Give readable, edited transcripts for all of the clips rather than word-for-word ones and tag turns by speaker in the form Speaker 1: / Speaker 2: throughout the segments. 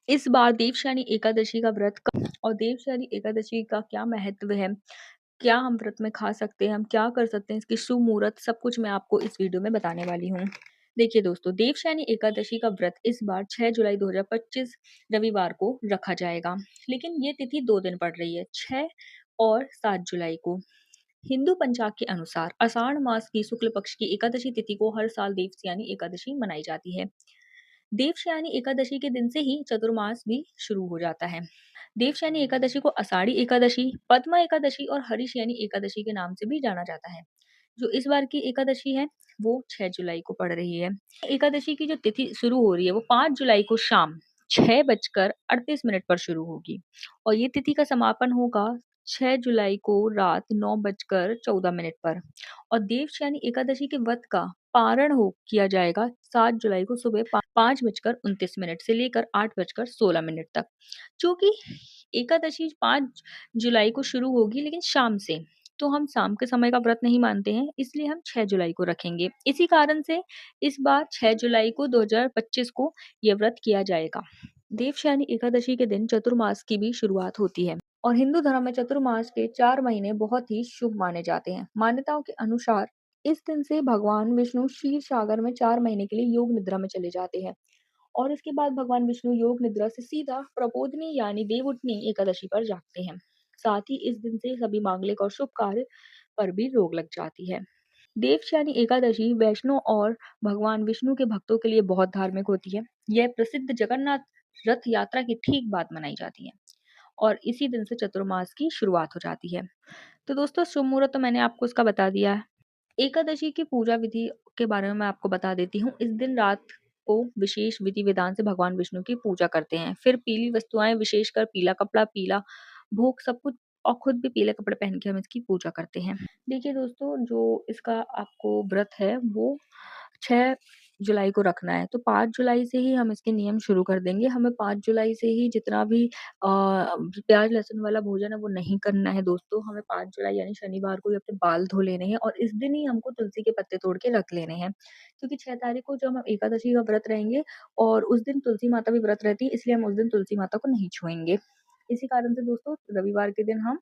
Speaker 1: इस बार देवशयनी एकादशी का व्रत और देवशयनी एकादशी का क्या महत्व है? क्या हम व्रत में खा सकते हैं? हम क्या कर सकते हैं? इसकी शुभ मुहूर्त सब कुछ मैं आपको इस वीडियो में बताने वाली हूँ। देखिए दोस्तों, देवशयनी एकादशी का व्रत इस बार 6 जुलाई 2025 रविवार को रखा जाएगा। लेकिन ये तिथि 2 दिन पड़ रही है, 6 और 7 जुलाई को। हिंदू पंचांग के अनुसार आषाढ़ मास की शुक्ल पक्ष की एकादशी तिथि को हर साल देवशयनी एकादशी मनाई जाती है। देवशयनी एकादशी के दिन से ही चतुर्मास भी शुरू हो जाता है। देवशयनी एकादशी को आषाढ़ी एकादशी, पद्मा एकादशी और हरिशयनी एकादशी के नाम से भी जाना जाता है। जो इस बार की एकादशी है, वो 6 जुलाई को पड़ रही है। एकादशी की जो तिथि शुरू हो रही है, वो 5 जुलाई को शाम 6:38 पर शुरू होगी और ये तिथि का समापन होगा 6 जुलाई को रात 9:14 पर और देवशयनी एकादशी के व्रत का पारण हो किया जाएगा 7 जुलाई को सुबह 5:29 से लेकर 8:16 तक। चूँकि एकादशी 5 जुलाई को शुरू होगी लेकिन शाम से, तो हम शाम के समय का व्रत नहीं मानते हैं, इसलिए हम 6 जुलाई को रखेंगे। इसी कारण से इस बार 6 जुलाई को 2025 को ये व्रत किया जाएगा। देवशयनी एकादशी के दिन चतुर्मास की भी शुरुआत होती है और हिंदू धर्म में चतुर्मास के 4 महीने बहुत ही शुभ माने जाते हैं। मान्यताओं के अनुसार इस दिन से भगवान विष्णु क्षीर सागर में 4 महीने के लिए योग निद्रा में चले जाते हैं और इसके बाद भगवान विष्णु योग निद्रा से सीधा प्रबोधिनी यानी देवउठनी एकादशी पर जागते हैं। साथ ही इस दिन से सभी मांगलिक और शुभ कार्य पर भी रोक लग जाती है। देवशयनी एकादशी वैष्णव और भगवान विष्णु के भक्तों के लिए बहुत धार्मिक होती है। यह प्रसिद्ध जगन्नाथ रथ यात्रा की ठीक बाद मनाई जाती है और इसी दिन से चतुर्मास की शुरुआत हो जाती है। तो दोस्तों, शुभ मुहूर्त तो मैंने आपको इसका बता दिया है। एकादशी की पूजा विधि के बारे में मैं आपको बता देती हूँ। इस दिन रात को विशेष विधि विधान से भगवान विष्णु की पूजा करते हैं। फिर पीली वस्तुएं, विशेषकर पीला कपड़ा, पीला भोग सब कुछ और खुद भी पीले कपड़े पहन के हम इसकी पूजा करते हैं। देखिए दोस्तों, जो इसका आपको व्रत है वो 6 जुलाई को रखना है, तो 5 जुलाई से ही हम इसके नियम शुरू कर देंगे। हमें 5 जुलाई से ही जितना भी प्याज़ लहसुन वाला भोजन है वो नहीं करना है दोस्तों। हमें 5 जुलाई यानी शनिवार को ही अपने बाल धो लेने हैं और इस दिन ही हमको तुलसी के पत्ते तोड़ के रख लेने हैं। क्योंकि 6 तारीख को जब हम एकादशी का व्रत रहेंगे और उस दिन तुलसी माता भी व्रत रहती है, इसलिए हम उस दिन तुलसी माता को नहीं छुएँगे। इसी कारण से दोस्तों, रविवार के दिन हम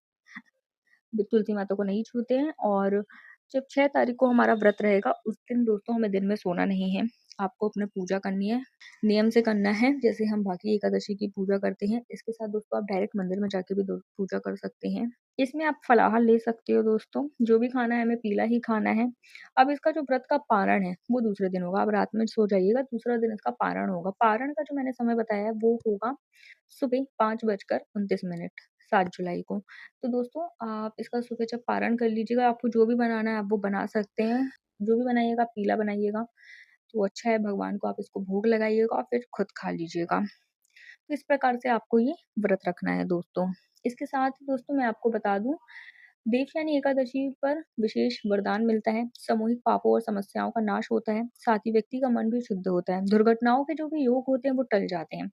Speaker 1: तुलसी माता को नहीं छूते हैं और जब 6 तारीख को हमारा व्रत रहेगा, उस दिन दोस्तों हमें दिन में सोना नहीं है। आपको अपना पूजा करनी है, नियम से करना है, जैसे हम बाकी एकादशी की पूजा करते हैं। इसके साथ दोस्तों आप डायरेक्ट मंदिर में जाके भी दो पूजा कर सकते हैं। इसमें आप फलाहार ले सकते हो दोस्तों, जो भी खाना है हमें पीला ही खाना है। अब इसका जो व्रत का पारण है, वो दूसरे दिन होगा। आप रात में सो जाइएगा, दूसरा दिन इसका पारण होगा। पारण का जो मैंने समय बताया है, वो होगा सुबह 5:29 7 जुलाई को। तो दोस्तों, आप इसका सुबह जब पारण कर लीजिएगा, आपको जो भी बनाना है आप वो बना सकते हैं। जो भी बनाइएगा पीला बनाइएगा, तो अच्छा है, भगवान को आप इसको भोग लगाइएगा और फिर खुद खा लीजिएगा। तो इस प्रकार से आपको ये व्रत रखना है दोस्तों। इसके साथ ही दोस्तों मैं आपको बता दूँ, देवशयनी एकादशी पर विशेष वरदान मिलता है, सामूहिक पापों और समस्याओं का नाश होता है, साथ ही व्यक्ति का मन भी शुद्ध होता है, दुर्घटनाओं के जो भी योग होते हैं वो टल जाते हैं।